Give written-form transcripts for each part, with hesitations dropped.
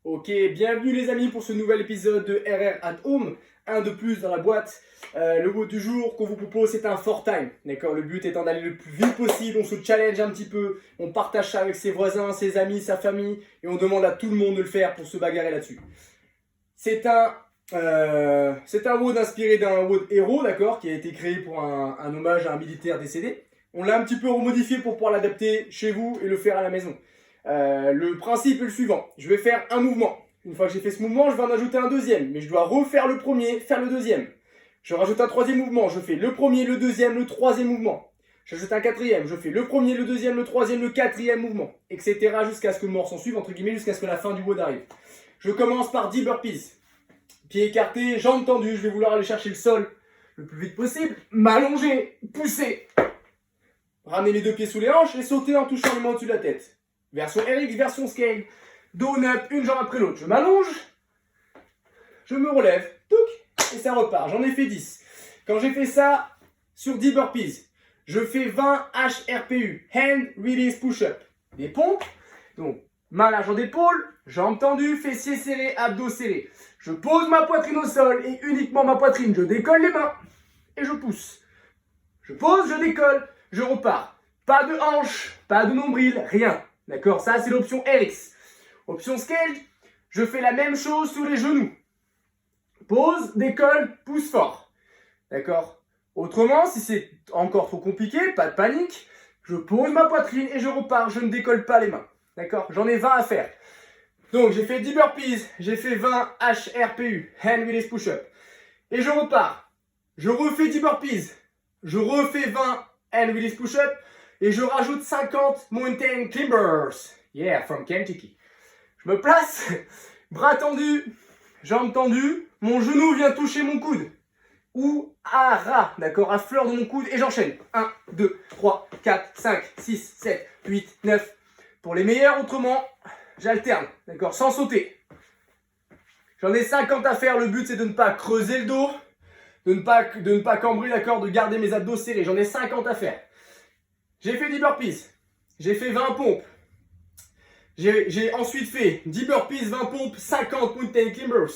Ok, bienvenue les amis pour ce nouvel épisode de RR at Home, un de plus dans la boîte. Le mot du jour qu'on vous propose c'est un for time, d'accord. Le but étant d'aller le plus vite possible, on se challenge un petit peu, on partage ça avec ses voisins, ses amis, sa famille et on demande à tout le monde de le faire pour se bagarrer là-dessus. C'est un WOD inspiré d'un WOD héros, d'accord, qui a été créé pour un hommage à un militaire décédé. On l'a un petit peu remodifié pour pouvoir l'adapter chez vous et le faire à la maison. Le principe est le suivant, je vais faire un mouvement. Une fois que j'ai fait ce mouvement, je vais en ajouter un deuxième, mais je dois refaire le premier, faire le deuxième. Je rajoute un troisième mouvement, je fais le premier, le deuxième, le troisième mouvement. J'ajoute un quatrième, je fais le premier, le deuxième, le troisième, le quatrième mouvement, etc. jusqu'à ce que le mort s'en suive, entre guillemets, jusqu'à ce que la fin du WOD arrive. Je commence par 10 burpees. Pieds écartés, jambes tendues, je vais vouloir aller chercher le sol le plus vite possible, m'allonger, pousser. Ramener les deux pieds sous les hanches et sauter en touchant les mains au-dessus de la tête. Version RX, version scale. Donut, une jambe après l'autre. Je m'allonge, je me relève, touc, et ça repart. J'en ai fait 10. Quand j'ai fait ça sur 10 burpees, je fais 20 HRPU, Hand Release Push-Up. Des pompes, donc main large en d'épaule, jambes tendues, fessiers serrés, abdos serrés. Je pose ma poitrine au sol et uniquement ma poitrine. Je décolle les mains et je pousse. Je pose, je décolle, je repars. Pas de hanche, pas de nombril, rien. D'accord, ça c'est l'option RX. Option scale, je fais la même chose sur les genoux. Pose, décolle, pousse fort. D'accord. Autrement, si c'est encore trop compliqué, pas de panique. Je pose ma poitrine et je repars. Je ne décolle pas les mains. D'accord. J'en ai 20 à faire. Donc j'ai fait 10 burpees, j'ai fait 20 HRPU, Hand Release Push-Up. Et je repars. Je refais 10 burpees. Je refais 20 Hand Release Push-Up. Et je rajoute 50 Mountain Climbers. Yeah, from Kentucky. Je me place, bras tendus, jambes tendues. Mon genou vient toucher mon coude. Ou à ras, d'accord, à fleur de mon coude. Et j'enchaîne. 1, 2, 3, 4, 5, 6, 7, 8, 9. Pour les meilleurs, autrement, j'alterne, d'accord, sans sauter. J'en ai 50 à faire. Le but, c'est de ne pas creuser le dos, de ne pas cambrer, d'accord, de garder mes abdos serrés. J'en ai 50 à faire. J'ai fait 10 burpees. J'ai fait 20 pompes. J'ai ensuite fait 10 burpees, 20 pompes, 50 mountain climbers.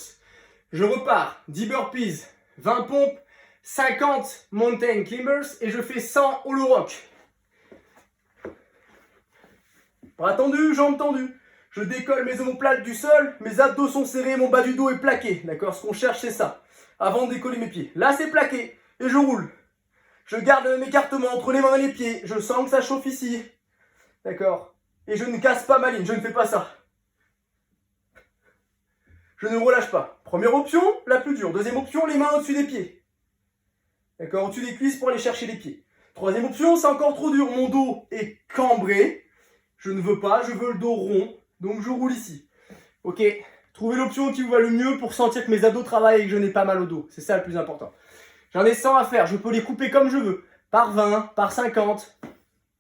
Je repars. 10 burpees, 20 pompes, 50 mountain climbers et je fais 100 hollow rock. Bras tendus, jambes tendues. Je décolle mes omoplates du sol, mes abdos sont serrés, mon bas du dos est plaqué. D'accord, ce qu'on cherche c'est ça. Avant de décoller mes pieds. Là c'est plaqué et je roule. Je garde le même écartement entre les mains et les pieds. Je sens que ça chauffe ici. D'accord. Et je ne casse pas ma ligne. Je ne fais pas ça. Je ne relâche pas. Première option, la plus dure. Deuxième option, les mains au-dessus des pieds. D'accord. Au-dessus des cuisses pour aller chercher les pieds. Troisième option, c'est encore trop dur. Mon dos est cambré. Je ne veux pas. Je veux le dos rond. Donc je roule ici. Ok. Trouvez l'option qui vous va le mieux pour sentir que mes abdos travaillent et que je n'ai pas mal au dos. C'est ça le plus important. J'en ai 100 à faire, je peux les couper comme je veux. Par 20, par 50,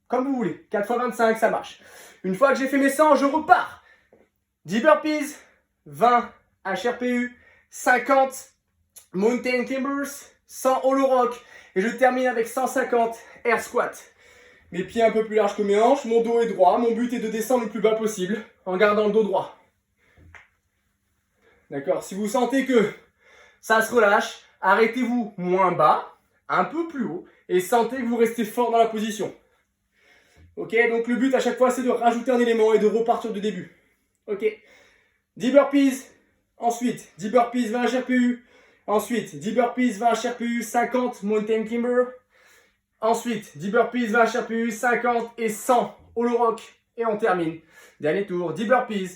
comme vous voulez. 4 x 25, ça marche. Une fois que j'ai fait mes 100, je repars. 10 burpees, 20 HRPU, 50 mountain climbers, 100 hollow rock. Et je termine avec 150 air squat. Mes pieds un peu plus larges que mes hanches, mon dos est droit. Mon but est de descendre le plus bas possible en gardant le dos droit. D'accord, si vous sentez que ça se relâche, arrêtez-vous moins bas, un peu plus haut, et sentez que vous restez fort dans la position. Ok, donc le but à chaque fois c'est de rajouter un élément et de repartir du début. Ok, 10 burpees, ensuite 10 burpees, 20 HRPU, ensuite 10 burpees, 20 HRPU, 50 mountain climber, ensuite 10 burpees, 20 HRPU, 50 et 100 hollow rock, et on termine. Dernier tour, 10 burpees,